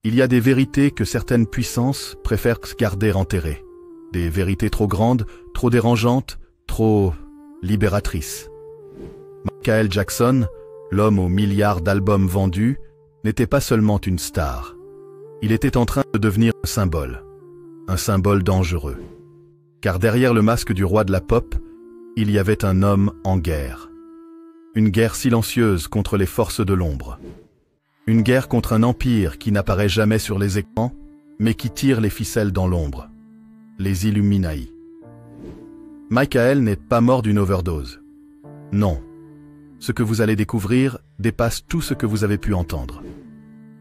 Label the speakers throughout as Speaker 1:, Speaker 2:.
Speaker 1: Il y a des vérités que certaines puissances préfèrent garder enterrées. Des vérités trop grandes, trop dérangeantes, trop libératrices. Michael Jackson, l'homme aux milliards d'albums vendus, n'était pas seulement une star. Il était en train de devenir un symbole dangereux. Car derrière le masque du roi de la pop, il y avait un homme en guerre. Une guerre silencieuse contre les forces de l'ombre. Une guerre contre un empire qui n'apparaît jamais sur les écrans, mais qui tire les ficelles dans l'ombre. Les Illuminati. Michael n'est pas mort d'une overdose. Non. Ce que vous allez découvrir dépasse tout ce que vous avez pu entendre.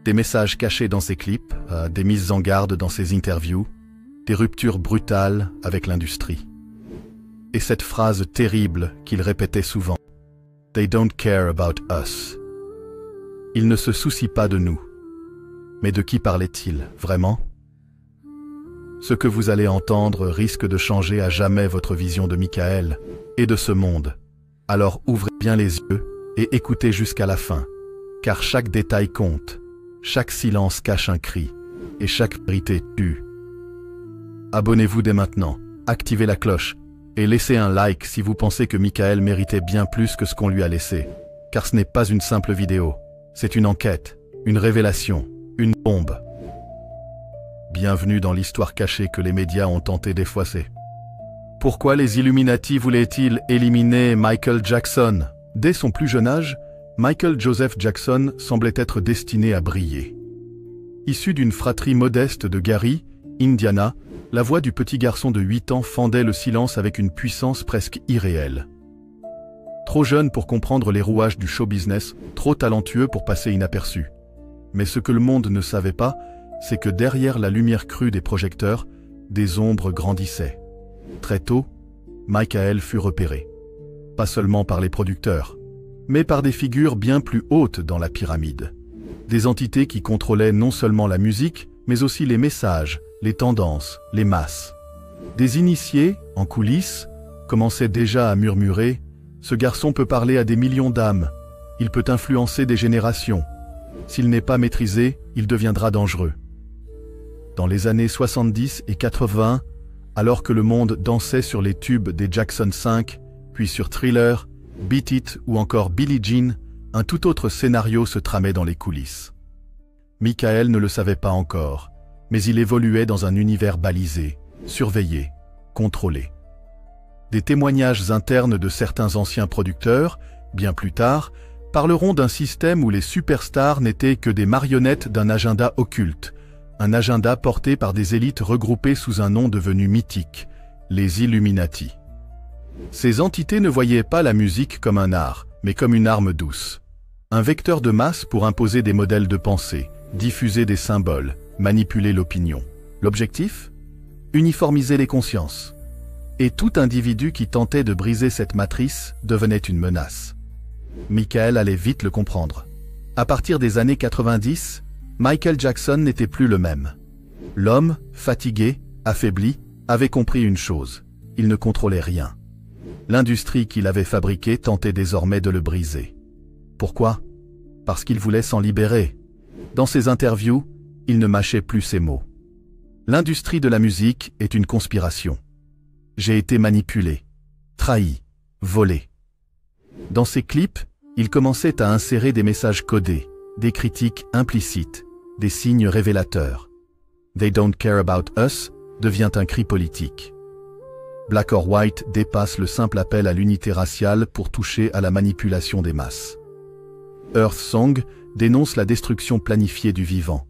Speaker 1: Des messages cachés dans ses clips, des mises en garde dans ses interviews, des ruptures brutales avec l'industrie. Et cette phrase terrible qu'il répétait souvent. They don't care about us. Ils ne se soucient pas de nous. Mais de qui parlait-il, vraiment? Ce que vous allez entendre risque de changer à jamais votre vision de Michael et de ce monde. Alors ouvrez bien les yeux et écoutez jusqu'à la fin, car chaque détail compte, chaque silence cache un cri, et chaque vérité tue. Abonnez-vous dès maintenant, activez la cloche, et laissez un like si vous pensez que Michael méritait bien plus que ce qu'on lui a laissé, car ce n'est pas une simple vidéo, c'est une enquête, une révélation, une bombe. Bienvenue dans l'histoire cachée que les médias ont tenté d'effacer. Pourquoi les Illuminati voulaient-ils éliminer Michael Jackson? Dès son plus jeune âge, Michael Joseph Jackson semblait être destiné à briller. Issu d'une fratrie modeste de Gary, Indiana, la voix du petit garçon de 8 ans fendait le silence avec une puissance presque irréelle. Trop jeune pour comprendre les rouages du show business, trop talentueux pour passer inaperçu. Mais ce que le monde ne savait pas, c'est que derrière la lumière crue des projecteurs, des ombres grandissaient. Très tôt, Michael fut repéré. Pas seulement par les producteurs, mais par des figures bien plus hautes dans la pyramide. Des entités qui contrôlaient non seulement la musique, mais aussi les messages, les tendances, les masses. Des initiés, en coulisses, commençaient déjà à murmurer « Ce garçon peut parler à des millions d'âmes, il peut influencer des générations. S'il n'est pas maîtrisé, il deviendra dangereux. » Dans les années 70 et 80, alors que le monde dansait sur les tubes des Jackson 5, puis sur Thriller, Beat It ou encore Billie Jean, un tout autre scénario se tramait dans les coulisses. Michael ne le savait pas encore, mais il évoluait dans un univers balisé, surveillé, contrôlé. Des témoignages internes de certains anciens producteurs, bien plus tard, parleront d'un système où les superstars n'étaient que des marionnettes d'un agenda occulte, un agenda porté par des élites regroupées sous un nom devenu mythique, les Illuminati. Ces entités ne voyaient pas la musique comme un art, mais comme une arme douce. Un vecteur de masse pour imposer des modèles de pensée, diffuser des symboles, manipuler l'opinion. L'objectif? Uniformiser les consciences. Et tout individu qui tentait de briser cette matrice devenait une menace. Michael allait vite le comprendre. À partir des années 90, Michael Jackson n'était plus le même. L'homme, fatigué, affaibli, avait compris une chose. Il ne contrôlait rien. L'industrie qu'il avait fabriquée tentait désormais de le briser. Pourquoi? Parce qu'il voulait s'en libérer. Dans ses interviews, il ne mâchait plus ses mots. L'industrie de la musique est une conspiration. J'ai été manipulé, trahi, volé. Dans ses clips, il commençait à insérer des messages codés, des critiques implicites, des signes révélateurs. They don't care about us devient un cri politique. Black or White dépasse le simple appel à l'unité raciale pour toucher à la manipulation des masses. Earth Song dénonce la destruction planifiée du vivant.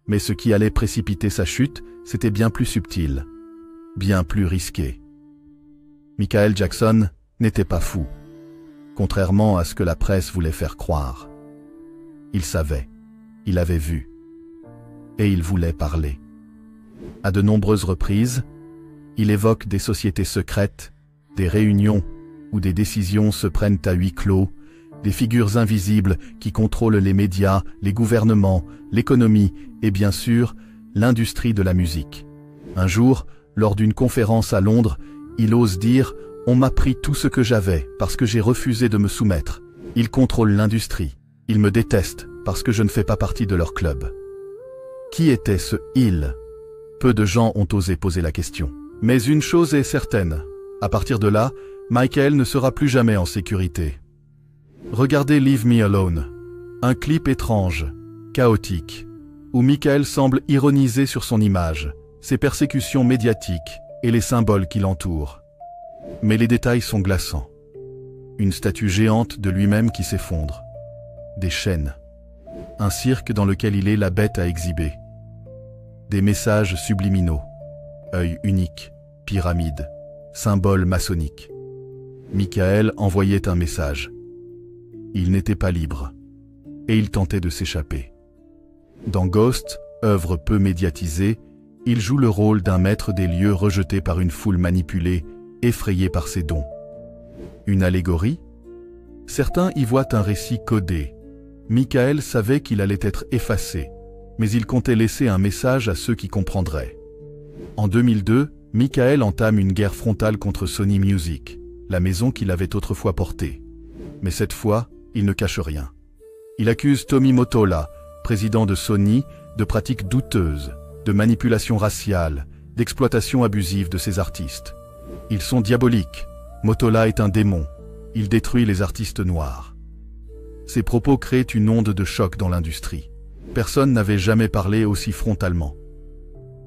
Speaker 1: Mais ce qui allait précipiter sa chute, c'était bien plus subtil, bien plus risqué. Michael Jackson n'était pas fou, contrairement à ce que la presse voulait faire croire. Il savait, il avait vu, et il voulait parler. À de nombreuses reprises, il évoque des sociétés secrètes, des réunions où des décisions se prennent à huis clos, des figures invisibles qui contrôlent les médias, les gouvernements, l'économie et bien sûr, l'industrie de la musique. Un jour, lors d'une conférence à Londres, il ose dire « On m'a pris tout ce que j'avais parce que j'ai refusé de me soumettre. Ils contrôlent l'industrie. Ils me détestent parce que je ne fais pas partie de leur club. » Qui était ce « il » ? Peu de gens ont osé poser la question. Mais une chose est certaine, à partir de là, Michael ne sera plus jamais en sécurité. Regardez Leave Me Alone, un clip étrange, chaotique, où Michael semble ironiser sur son image, ses persécutions médiatiques et les symboles qui l'entourent. Mais les détails sont glaçants. Une statue géante de lui-même qui s'effondre. Des chaînes. Un cirque dans lequel il est la bête à exhiber. Des messages subliminaux. Œil unique, pyramide, symbole maçonnique. Michael envoyait un message. Il n'était pas libre. Et il tentait de s'échapper. Dans Ghost, œuvre peu médiatisée, il joue le rôle d'un maître des lieux rejeté par une foule manipulée, effrayée par ses dons. Une allégorie ? Certains y voient un récit codé. Michael savait qu'il allait être effacé, mais il comptait laisser un message à ceux qui comprendraient. En 2002, Michael entame une guerre frontale contre Sony Music, la maison qu'il avait autrefois portée. Mais cette fois, il ne cache rien. Il accuse Tommy Mottola, président de Sony, de pratiques douteuses, de manipulation raciale, d'exploitation abusive de ses artistes. Ils sont diaboliques. Mottola est un démon. Il détruit les artistes noirs. Ces propos créent une onde de choc dans l'industrie. Personne n'avait jamais parlé aussi frontalement.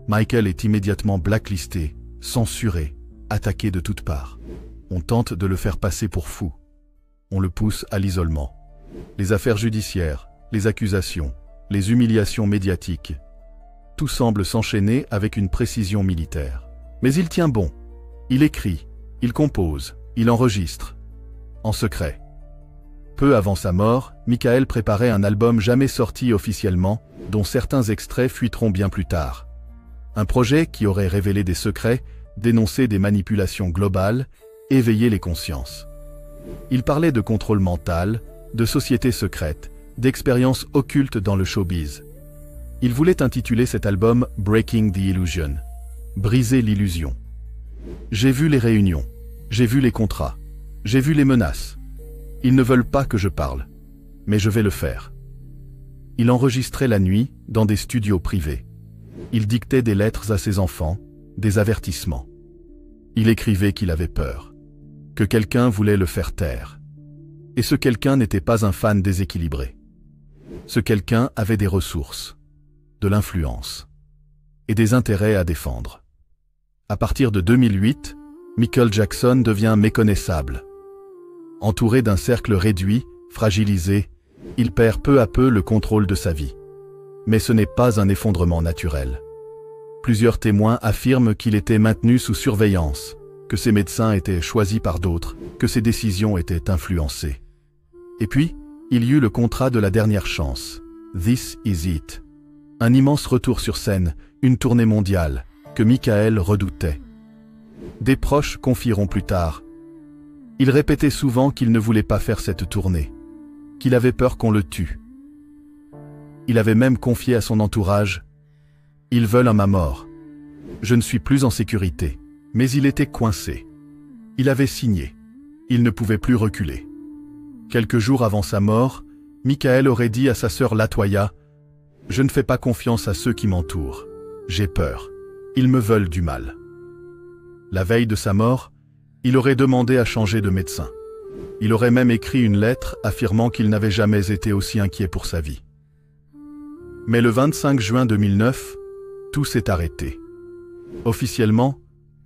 Speaker 1: Michael est immédiatement blacklisté, censuré, attaqué de toutes parts. On tente de le faire passer pour fou. On le pousse à l'isolement. Les affaires judiciaires, les accusations, les humiliations médiatiques, tout semble s'enchaîner avec une précision militaire. Mais il tient bon. Il écrit, il compose, il enregistre. En secret. Peu avant sa mort, Michael préparait un album jamais sorti officiellement, dont certains extraits fuiteront bien plus tard. Un projet qui aurait révélé des secrets, dénoncé des manipulations globales, éveillé les consciences. Il parlait de contrôle mental, de sociétés secrètes, d'expériences occultes dans le showbiz. Il voulait intituler cet album « Breaking the Illusion », briser l'illusion. J'ai vu les réunions, j'ai vu les contrats, j'ai vu les menaces. Ils ne veulent pas que je parle, mais je vais le faire. Il enregistrait la nuit dans des studios privés. Il dictait des lettres à ses enfants, des avertissements. Il écrivait qu'il avait peur, que quelqu'un voulait le faire taire. Et ce quelqu'un n'était pas un fan déséquilibré. Ce quelqu'un avait des ressources, de l'influence et des intérêts à défendre. À partir de 2008, Michael Jackson devient méconnaissable. Entouré d'un cercle réduit, fragilisé, il perd peu à peu le contrôle de sa vie. Mais ce n'est pas un effondrement naturel. Plusieurs témoins affirment qu'il était maintenu sous surveillance, que ses médecins étaient choisis par d'autres, que ses décisions étaient influencées. Et puis, il y eut le contrat de la dernière chance, This Is It. Un immense retour sur scène, une tournée mondiale, que Michael redoutait. Des proches confieront plus tard. Il répétait souvent qu'il ne voulait pas faire cette tournée, qu'il avait peur qu'on le tue. Il avait même confié à son entourage « Ils veulent à ma mort. Je ne suis plus en sécurité. » Mais il était coincé. Il avait signé. Il ne pouvait plus reculer. Quelques jours avant sa mort, Michael aurait dit à sa sœur Latoya « Je ne fais pas confiance à ceux qui m'entourent. J'ai peur. Ils me veulent du mal. » La veille de sa mort, il aurait demandé à changer de médecin. Il aurait même écrit une lettre affirmant qu'il n'avait jamais été aussi inquiet pour sa vie. Mais le 25 juin 2009, tout s'est arrêté. Officiellement,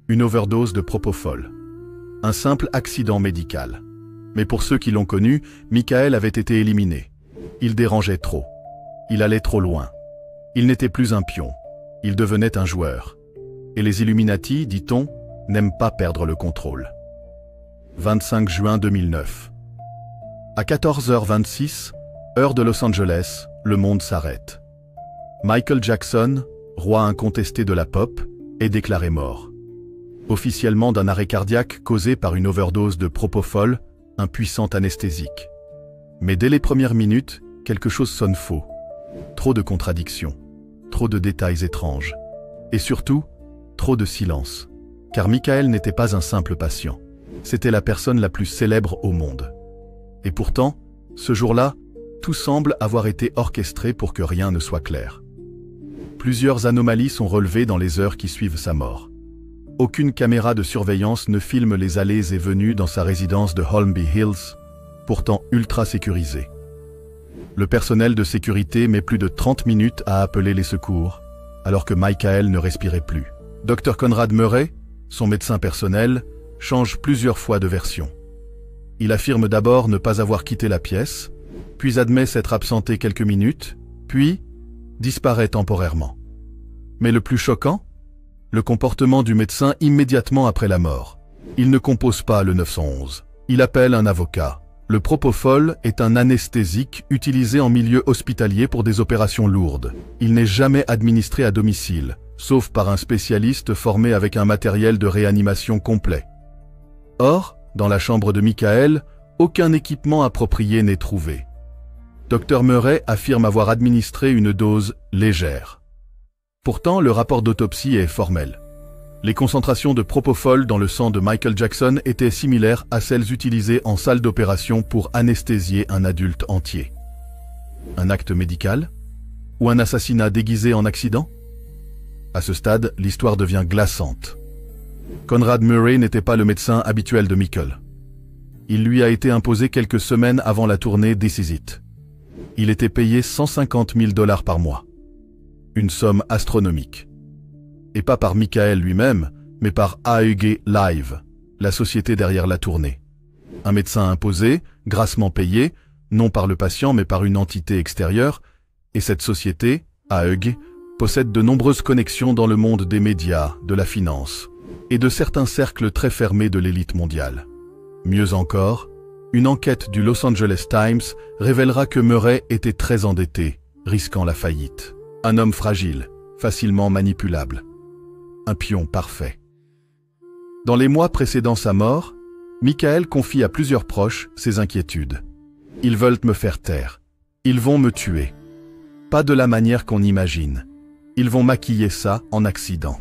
Speaker 1: une overdose de propofol. Un simple accident médical. Mais pour ceux qui l'ont connu, Michael avait été éliminé. Il dérangeait trop. Il allait trop loin. Il n'était plus un pion. Il devenait un joueur. Et les Illuminati, dit-on, n'aiment pas perdre le contrôle. 25 juin 2009. À 14h26, heure de Los Angeles, le monde s'arrête. Michael Jackson, roi incontesté de la pop, est déclaré mort. Officiellement d'un arrêt cardiaque causé par une overdose de propofol, un puissant anesthésique. Mais dès les premières minutes, quelque chose sonne faux. Trop de contradictions, trop de détails étranges, et surtout, trop de silence. Car Michael n'était pas un simple patient. C'était la personne la plus célèbre au monde. Et pourtant, ce jour-là, tout semble avoir été orchestré pour que rien ne soit clair. plusieurs anomalies sont relevées dans les heures qui suivent sa mort. Aucune caméra de surveillance ne filme les allées et venues dans sa résidence de Holmby Hills, pourtant ultra sécurisée. Le personnel de sécurité met plus de 30 minutes à appeler les secours, alors que Michael ne respirait plus. Dr Conrad Murray, son médecin personnel, change plusieurs fois de version. Il affirme d'abord ne pas avoir quitté la pièce, puis admet s'être absenté quelques minutes, puis disparaît temporairement. Mais le plus choquant, le comportement du médecin immédiatement après la mort. Il ne compose pas le 911. Il appelle un avocat. Le propofol est un anesthésique utilisé en milieu hospitalier pour des opérations lourdes. Il n'est jamais administré à domicile, sauf par un spécialiste formé avec un matériel de réanimation complet. Or, dans la chambre de Michael, aucun équipement approprié n'est trouvé. Dr Murray affirme avoir administré une dose légère. Pourtant, le rapport d'autopsie est formel. Les concentrations de propofol dans le sang de Michael Jackson étaient similaires à celles utilisées en salle d'opération pour anesthésier un adulte entier. Un acte médical? Ou un assassinat déguisé en accident? À ce stade, l'histoire devient glaçante. Conrad Murray n'était pas le médecin habituel de Michael. Il lui a été imposé quelques semaines avant la tournée This Is It. Il était payé 150 000 $ par mois. Une somme astronomique. Et pas par Michael lui-même, mais par AEG Live, la société derrière la tournée. Un médecin imposé, grassement payé, non par le patient mais par une entité extérieure, et cette société, AEG, possède de nombreuses connexions dans le monde des médias, de la finance, et de certains cercles très fermés de l'élite mondiale. Mieux encore, une enquête du Los Angeles Times révélera que Murray était très endetté, risquant la faillite. Un homme fragile, facilement manipulable. Un pion parfait. Dans les mois précédant sa mort, Michael confie à plusieurs proches ses inquiétudes. Ils veulent me faire taire. Ils vont me tuer. Pas de la manière qu'on imagine. Ils vont maquiller ça en accident.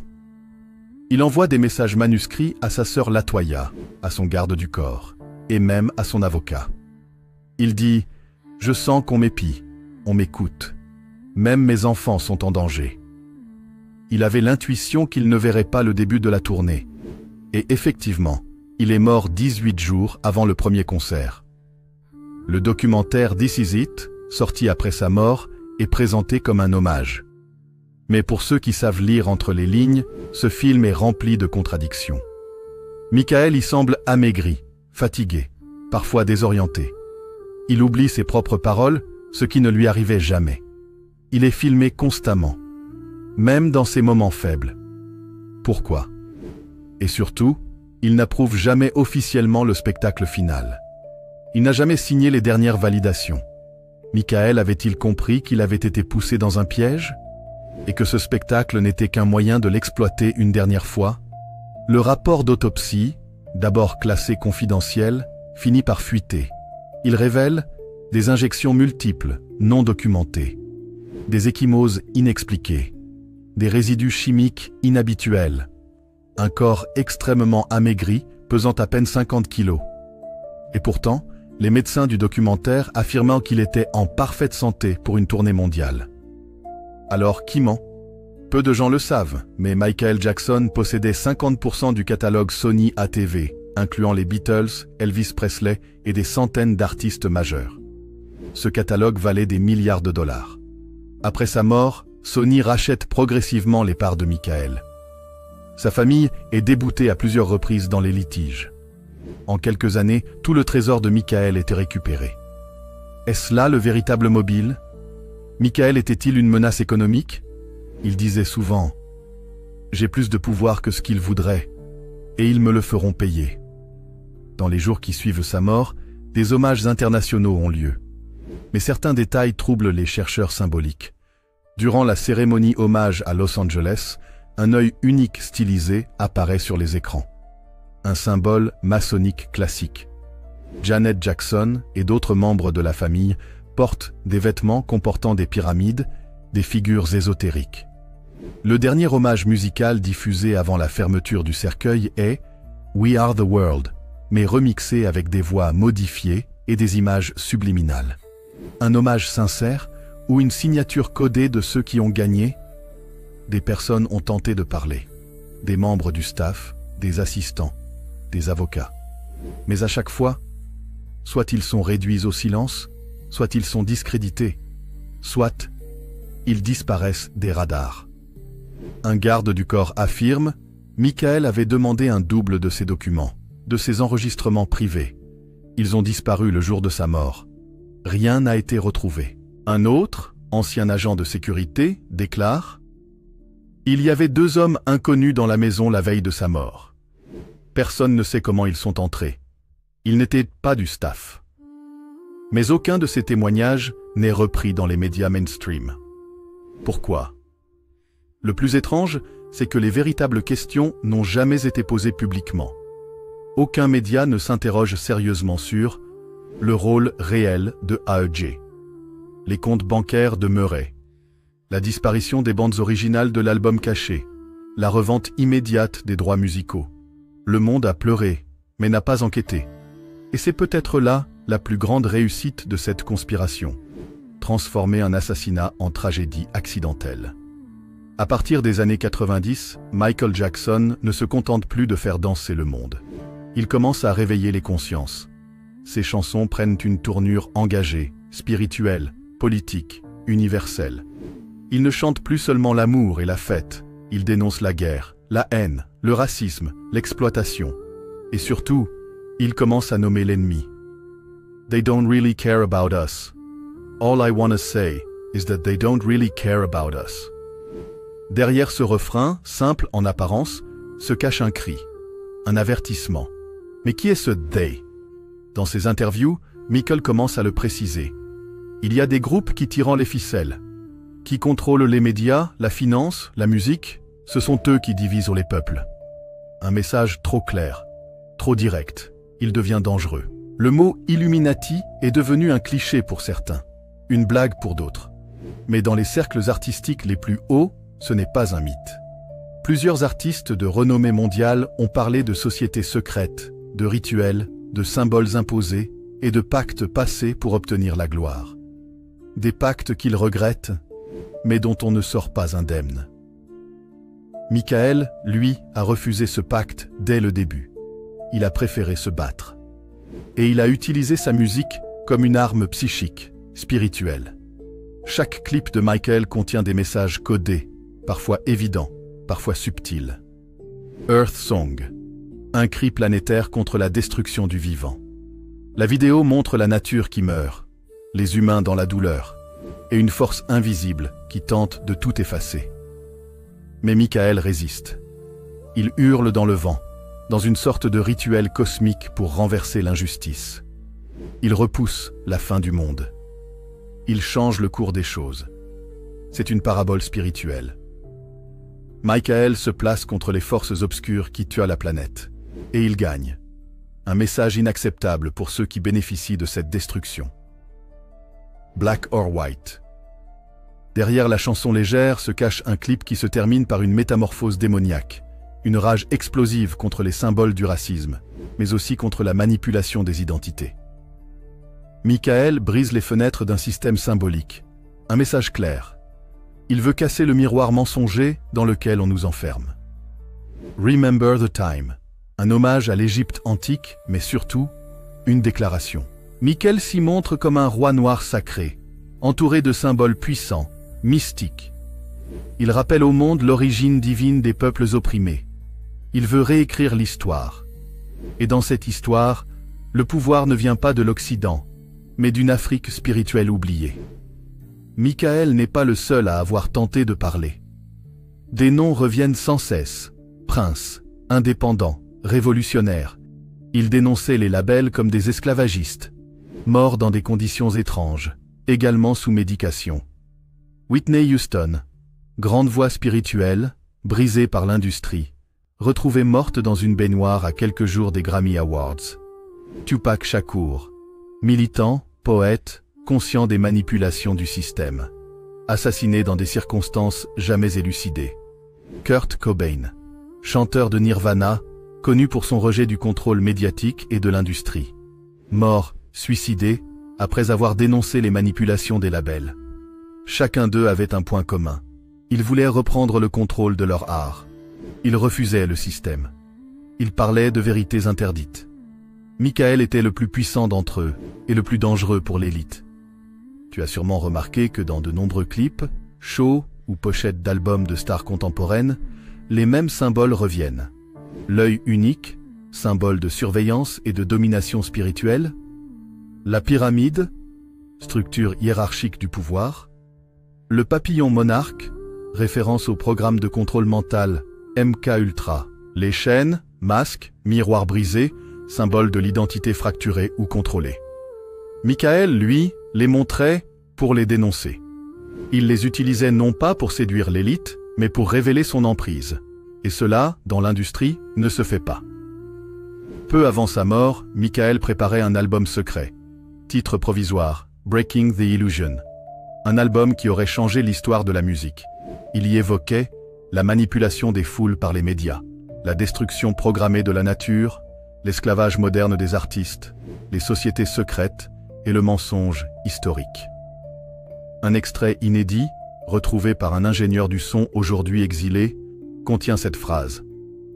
Speaker 1: Il envoie des messages manuscrits à sa sœur Latoya, à son garde du corps, et même à son avocat. Il dit « Je sens qu'on m'épie, on m'écoute. Même mes enfants sont en danger. » Il avait l'intuition qu'il ne verrait pas le début de la tournée. Et effectivement, il est mort 18 jours avant le premier concert. Le documentaire This Is It, sorti après sa mort, est présenté comme un hommage. Mais pour ceux qui savent lire entre les lignes, ce film est rempli de contradictions. Michael y semble amaigri, fatigué, parfois désorienté. Il oublie ses propres paroles, ce qui ne lui arrivait jamais. Il est filmé constamment, même dans ses moments faibles. Pourquoi? Et surtout, il n'approuve jamais officiellement le spectacle final. Il n'a jamais signé les dernières validations. Michael avait-il compris qu'il avait été poussé dans un piège? Et que ce spectacle n'était qu'un moyen de l'exploiter une dernière fois? Le rapport d'autopsie, d'abord classé confidentiel, finit par fuiter. Il révèle des injections multiples, non documentées, des ecchymoses inexpliquées, des résidus chimiques inhabituels, un corps extrêmement amaigri, pesant à peine 50 kilos. Et pourtant, les médecins du documentaire affirmant qu'il était en parfaite santé pour une tournée mondiale. Alors qui ment? Peu de gens le savent, mais Michael Jackson possédait 50% du catalogue Sony ATV, incluant les Beatles, Elvis Presley et des centaines d'artistes majeurs. Ce catalogue valait des milliards de dollars. Après sa mort, Sony rachète progressivement les parts de Michael. Sa famille est déboutée à plusieurs reprises dans les litiges. En quelques années, tout le trésor de Michael était récupéré. Est-ce là le véritable mobile? Michael était-il une menace économique? Il disait souvent « J'ai plus de pouvoir que ce qu'ils voudraient, et ils me le feront payer ». Dans les jours qui suivent sa mort, des hommages internationaux ont lieu. Mais certains détails troublent les chercheurs symboliques. Durant la cérémonie hommage à Los Angeles, un œil unique stylisé apparaît sur les écrans. Un symbole maçonnique classique. Janet Jackson et d'autres membres de la famille portent des vêtements comportant des pyramides, des figures ésotériques. Le dernier hommage musical diffusé avant la fermeture du cercueil est « We Are the World », mais remixé avec des voix modifiées et des images subliminales. Un hommage sincère ou une signature codée de ceux qui ont gagné? des personnes ont tenté de parler. Des membres du staff, des assistants, des avocats. Mais à chaque fois, soit ils sont réduits au silence, soit ils sont discrédités, soit ils disparaissent des radars. Un garde du corps affirme, Michael avait demandé un double de ses documents, de ses enregistrements privés. Ils ont disparu le jour de sa mort. Rien n'a été retrouvé. Un autre, ancien agent de sécurité, déclare « Il y avait 2 hommes inconnus dans la maison la veille de sa mort. Personne ne sait comment ils sont entrés. Ils n'étaient pas du staff. » Mais aucun de ces témoignages n'est repris dans les médias mainstream. Pourquoi? Le plus étrange, c'est que les véritables questions n'ont jamais été posées publiquement. Aucun média ne s'interroge sérieusement sur le rôle réel de AEG, les comptes bancaires de Murray, la disparition des bandes originales de l'album caché, la revente immédiate des droits musicaux. Le monde a pleuré, mais n'a pas enquêté. Et c'est peut-être là la plus grande réussite de cette conspiration, transformer un assassinat en tragédie accidentelle. À partir des années 90, Michael Jackson ne se contente plus de faire danser le monde. Il commence à réveiller les consciences. Ses chansons prennent une tournure engagée, spirituelle, politique, universelle. Il ne chante plus seulement l'amour et la fête, il dénonce la guerre, la haine, le racisme, l'exploitation. Et surtout, il commence à nommer l'ennemi. They don't really care about us. All I wanna say is that they don't really care about us. Derrière ce refrain, simple en apparence, se cache un cri, un avertissement. Mais qui est ce « they » ? Dans ses interviews, Michael commence à le préciser. Il y a des groupes qui tirent les ficelles, qui contrôlent les médias, la finance, la musique. Ce sont eux qui divisent les peuples. Un message trop clair, trop direct. Il devient dangereux. Le mot « Illuminati » est devenu un cliché pour certains, une blague pour d'autres. Mais dans les cercles artistiques les plus hauts, ce n'est pas un mythe. Plusieurs artistes de renommée mondiale ont parlé de sociétés secrètes, de rituels, de symboles imposés et de pactes passés pour obtenir la gloire. Des pactes qu'ils regrettent, mais dont on ne sort pas indemne. Michael, lui, a refusé ce pacte dès le début. Il a préféré se battre. Et il a utilisé sa musique comme une arme psychique, spirituelle. Chaque clip de Michael contient des messages codés, parfois évidents, parfois subtils. Earth Song, un cri planétaire contre la destruction du vivant. La vidéo montre la nature qui meurt, les humains dans la douleur, et une force invisible qui tente de tout effacer. Mais Michael résiste. Il hurle dans le vent, dans une sorte de rituel cosmique pour renverser l'injustice. Il repousse la fin du monde. Il change le cours des choses. C'est une parabole spirituelle. Michael se place contre les forces obscures qui tuent la planète. Et il gagne. Un message inacceptable pour ceux qui bénéficient de cette destruction. Black or White. Derrière la chanson légère se cache un clip qui se termine par une métamorphose démoniaque, une rage explosive contre les symboles du racisme, mais aussi contre la manipulation des identités. Michael brise les fenêtres d'un système symbolique, un message clair. Il veut casser le miroir mensonger dans lequel on nous enferme. Remember the Time, un hommage à l'Égypte antique, mais surtout, une déclaration. Michael s'y montre comme un roi noir sacré, entouré de symboles puissants, mystiques. Il rappelle au monde l'origine divine des peuples opprimés. Il veut réécrire l'histoire. Et dans cette histoire, le pouvoir ne vient pas de l'Occident, mais d'une Afrique spirituelle oubliée. Michael n'est pas le seul à avoir tenté de parler. Des noms reviennent sans cesse. Princes, indépendants, révolutionnaires. Il dénonçait les labels comme des esclavagistes, morts dans des conditions étranges, également sous médication. Whitney Houston, grande voix spirituelle, brisée par l'industrie, retrouvée morte dans une baignoire à quelques jours des Grammy Awards. Tupac Shakur, militant, poète, conscient des manipulations du système, assassiné dans des circonstances jamais élucidées. Kurt Cobain, chanteur de Nirvana, connu pour son rejet du contrôle médiatique et de l'industrie. Mort, suicidé, après avoir dénoncé les manipulations des labels. Chacun d'eux avait un point commun. Ils voulaient reprendre le contrôle de leur art. Ils refusaient le système. Ils parlaient de vérités interdites. Michael était le plus puissant d'entre eux et le plus dangereux pour l'élite. Tu as sûrement remarqué que dans de nombreux clips, shows ou pochettes d'albums de stars contemporaines, les mêmes symboles reviennent. L'œil unique, symbole de surveillance et de domination spirituelle. La pyramide, structure hiérarchique du pouvoir. Le papillon monarque, référence au programme de contrôle mental MK Ultra. Les chaînes, masques, miroirs brisés, symbole de l'identité fracturée ou contrôlée. Michael, lui, les montrait pour les dénoncer. Il les utilisait non pas pour séduire l'élite, mais pour révéler son emprise. Et cela, dans l'industrie, ne se fait pas. Peu avant sa mort, Michael préparait un album secret. Titre provisoire, Breaking the Illusion. Un album qui aurait changé l'histoire de la musique. Il y évoquait la manipulation des foules par les médias, la destruction programmée de la nature, l'esclavage moderne des artistes, les sociétés secrètes et le mensonge historique. Un extrait inédit, retrouvé par un ingénieur du son aujourd'hui exilé, contient cette phrase.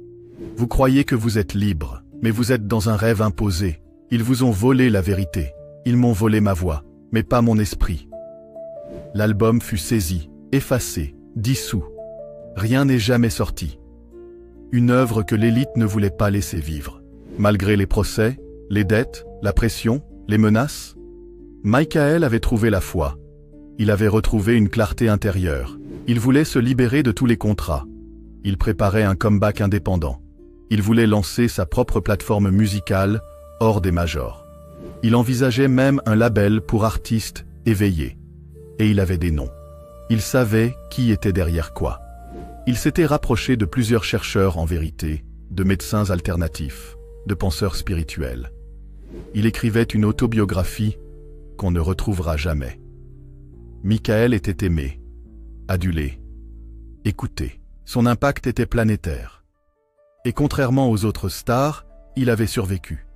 Speaker 1: « Vous croyez que vous êtes libre, mais vous êtes dans un rêve imposé. Ils vous ont volé la vérité. Ils m'ont volé ma voix, mais pas mon esprit. » L'album fut saisi, effacé, dissous. Rien n'est jamais sorti. Une œuvre que l'élite ne voulait pas laisser vivre. Malgré les procès, les dettes, la pression, les menaces, Michael avait trouvé la foi. Il avait retrouvé une clarté intérieure. Il voulait se libérer de tous les contrats. Il préparait un comeback indépendant. Il voulait lancer sa propre plateforme musicale, hors des majors. Il envisageait même un label pour artistes éveillés. Et il avait des noms. Il savait qui était derrière quoi. Il s'était rapproché de plusieurs chercheurs en vérité, de médecins alternatifs, de penseurs spirituels. Il écrivait une autobiographie qu'on ne retrouvera jamais. Michael était aimé, adulé, écouté. Son impact était planétaire. Et contrairement aux autres stars, il avait survécu.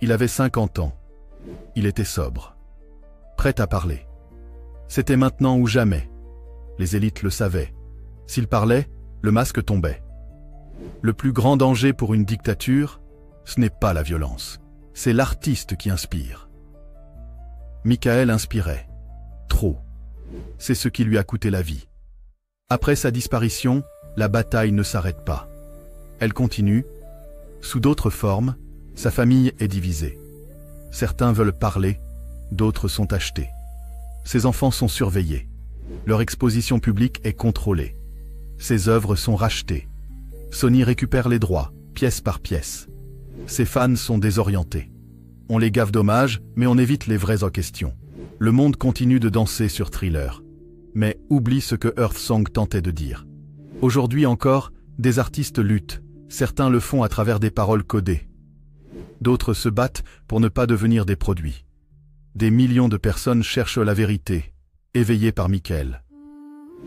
Speaker 1: Il avait 50 ans. Il était sobre, prêt à parler. C'était maintenant ou jamais. Les élites le savaient. S'il parlait, le masque tombait. Le plus grand danger pour une dictature, ce n'est pas la violence, c'est l'artiste qui inspire. Michael inspirait. Trop. C'est ce qui lui a coûté la vie. Après sa disparition, la bataille ne s'arrête pas. Elle continue. Sous d'autres formes, sa famille est divisée. Certains veulent parler, d'autres sont achetés. Ses enfants sont surveillés. Leur exposition publique est contrôlée. Ses œuvres sont rachetées. Sony récupère les droits, pièce par pièce. Ses fans sont désorientés. On les gave d'hommages, mais on évite les vrais en question. Le monde continue de danser sur Thriller. Mais oublie ce que Earth Song tentait de dire. Aujourd'hui encore, des artistes luttent. Certains le font à travers des paroles codées. D'autres se battent pour ne pas devenir des produits. Des millions de personnes cherchent la vérité, éveillées par Michael.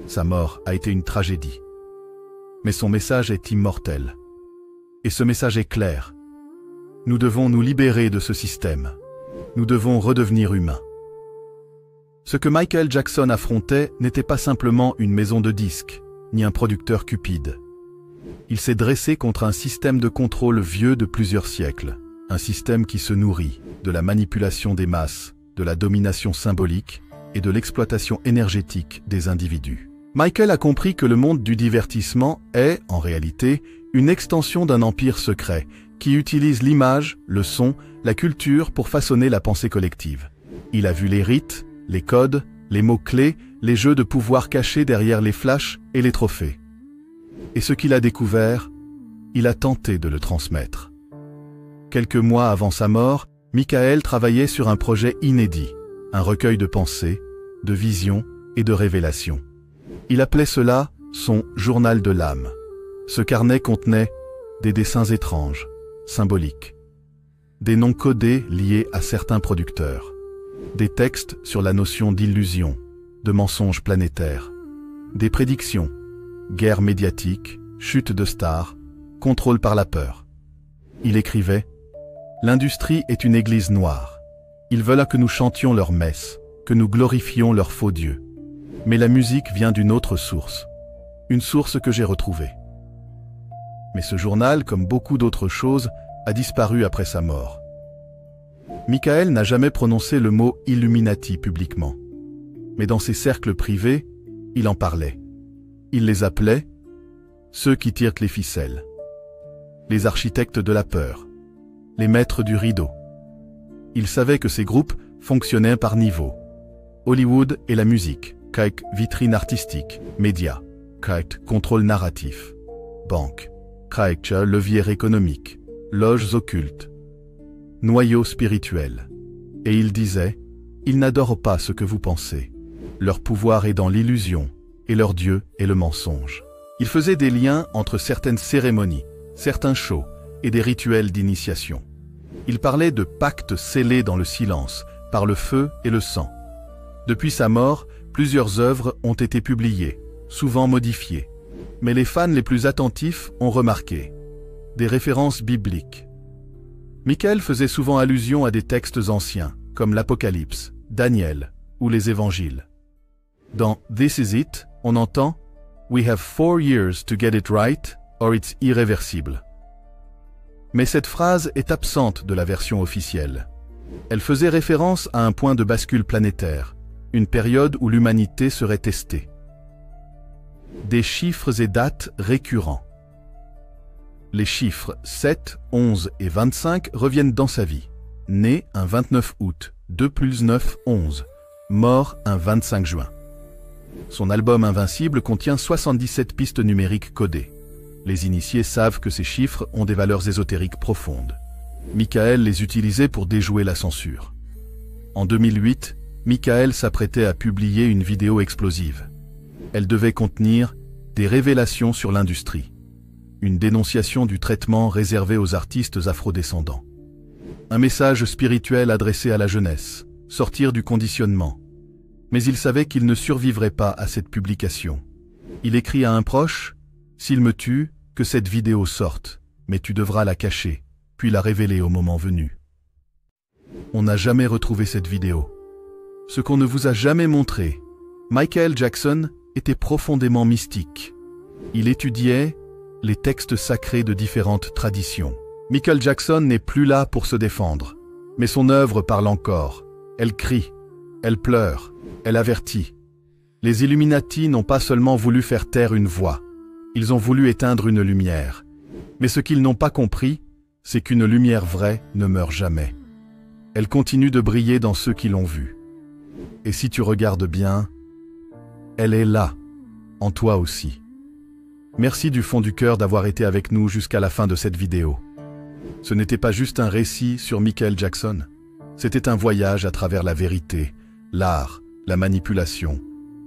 Speaker 1: Sa mort a été une tragédie. Mais son message est immortel. Et ce message est clair. Nous devons nous libérer de ce système. Nous devons redevenir humains. Ce que Michael Jackson affrontait n'était pas simplement une maison de disques, ni un producteur cupide. Il s'est dressé contre un système de contrôle vieux de plusieurs siècles, un système qui se nourrit de la manipulation des masses, de la domination symbolique et de l'exploitation énergétique des individus. Michael a compris que le monde du divertissement est, en réalité, une extension d'un empire secret qui utilise l'image, le son, la culture pour façonner la pensée collective. Il a vu les rites, les codes, les mots-clés, les jeux de pouvoir cachés derrière les flashs et les trophées. Et ce qu'il a découvert, il a tenté de le transmettre. Quelques mois avant sa mort, Michael travaillait sur un projet inédit, un recueil de pensées, de visions et de révélations. Il appelait cela son « journal de l'âme ». Ce carnet contenait des dessins étranges, symboliques, des noms codés liés à certains producteurs, des textes sur la notion d'illusion, de mensonge planétaire, des prédictions, guerre médiatique, chute de stars, contrôle par la peur. Il écrivait « L'industrie est une église noire. Ils veulent que nous chantions leur messe, que nous glorifions leurs faux dieux. Mais la musique vient d'une autre source, une source que j'ai retrouvée. Mais ce journal, comme beaucoup d'autres choses, a disparu après sa mort. Michael n'a jamais prononcé le mot Illuminati publiquement. Mais dans ses cercles privés, il en parlait. Il les appelait « ceux qui tirent les ficelles », les architectes de la peur, les maîtres du rideau. Il savait que ces groupes fonctionnaient par niveau. Hollywood et la musique, kijk vitrine artistique, médias, kijk contrôle narratif, banque, kijk levier économique, loges occultes, noyau spirituel. Et il disait, ils n'adorent pas ce que vous pensez. Leur pouvoir est dans l'illusion, et leur Dieu est le mensonge. Il faisait des liens entre certaines cérémonies, certains shows et des rituels d'initiation. Il parlait de pactes scellés dans le silence, par le feu et le sang. Depuis sa mort, plusieurs œuvres ont été publiées, souvent modifiées. Mais les fans les plus attentifs ont remarqué des références bibliques. Michael faisait souvent allusion à des textes anciens, comme l'Apocalypse, Daniel ou les Évangiles. Dans This Is It, on entend « We have 4 years to get it right, or it's irréversible ». Mais cette phrase est absente de la version officielle. Elle faisait référence à un point de bascule planétaire, une période où l'humanité serait testée. Des chiffres et dates récurrents. Les chiffres 7, 11 et 25 reviennent dans sa vie. Né un 29 août, 2 plus 9, 11. Mort un 25 juin. Son album Invincible contient 77 pistes numériques codées. Les initiés savent que ces chiffres ont des valeurs ésotériques profondes. Michael les utilisait pour déjouer la censure. En 2008, Michael s'apprêtait à publier une vidéo explosive. Elle devait contenir des révélations sur l'industrie, une dénonciation du traitement réservé aux artistes afrodescendants, un message spirituel adressé à la jeunesse, sortir du conditionnement. Mais il savait qu'il ne survivrait pas à cette publication. Il écrit à un proche « S'il me tue, que cette vidéo sorte, mais tu devras la cacher, puis la révéler au moment venu. » On n'a jamais retrouvé cette vidéo. Ce qu'on ne vous a jamais montré, Michael Jackson était profondément mystique. Il étudiait les textes sacrés de différentes traditions. Michael Jackson n'est plus là pour se défendre, mais son œuvre parle encore. Elle crie, elle pleure, elle avertit. Les Illuminati n'ont pas seulement voulu faire taire une voix, ils ont voulu éteindre une lumière. Mais ce qu'ils n'ont pas compris, c'est qu'une lumière vraie ne meurt jamais. Elle continue de briller dans ceux qui l'ont vue. Et si tu regardes bien, elle est là, en toi aussi. Merci du fond du cœur d'avoir été avec nous jusqu'à la fin de cette vidéo. Ce n'était pas juste un récit sur Michael Jackson, c'était un voyage à travers la vérité, l'art, la manipulation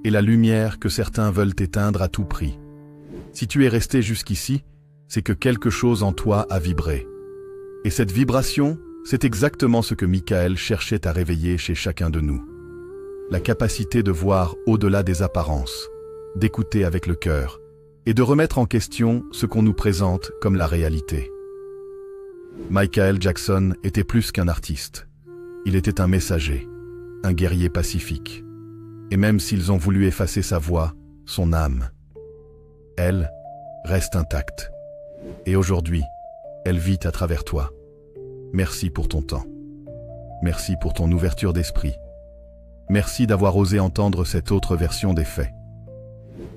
Speaker 1: et la lumière que certains veulent éteindre à tout prix. Si tu es resté jusqu'ici, c'est que quelque chose en toi a vibré. Et cette vibration, c'est exactement ce que Michael cherchait à réveiller chez chacun de nous. La capacité de voir au-delà des apparences, d'écouter avec le cœur et de remettre en question ce qu'on nous présente comme la réalité. Michael Jackson était plus qu'un artiste. Il était un messager, un guerrier pacifique. Et même s'ils ont voulu effacer sa voix, son âme, elle reste intacte. Et aujourd'hui, elle vit à travers toi. Merci pour ton temps. Merci pour ton ouverture d'esprit. Merci d'avoir osé entendre cette autre version des faits.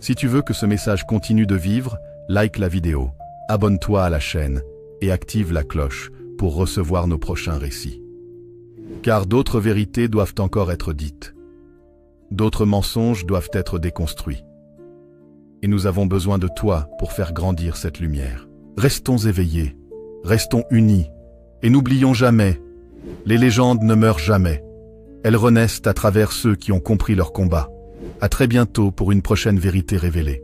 Speaker 1: Si tu veux que ce message continue de vivre, like la vidéo, abonne-toi à la chaîne et active la cloche pour recevoir nos prochains récits. Car d'autres vérités doivent encore être dites. D'autres mensonges doivent être déconstruits. Et nous avons besoin de toi pour faire grandir cette lumière. Restons éveillés, restons unis, et n'oublions jamais, les légendes ne meurent jamais. Elles renaissent à travers ceux qui ont compris leur combat. À très bientôt pour une prochaine vérité révélée.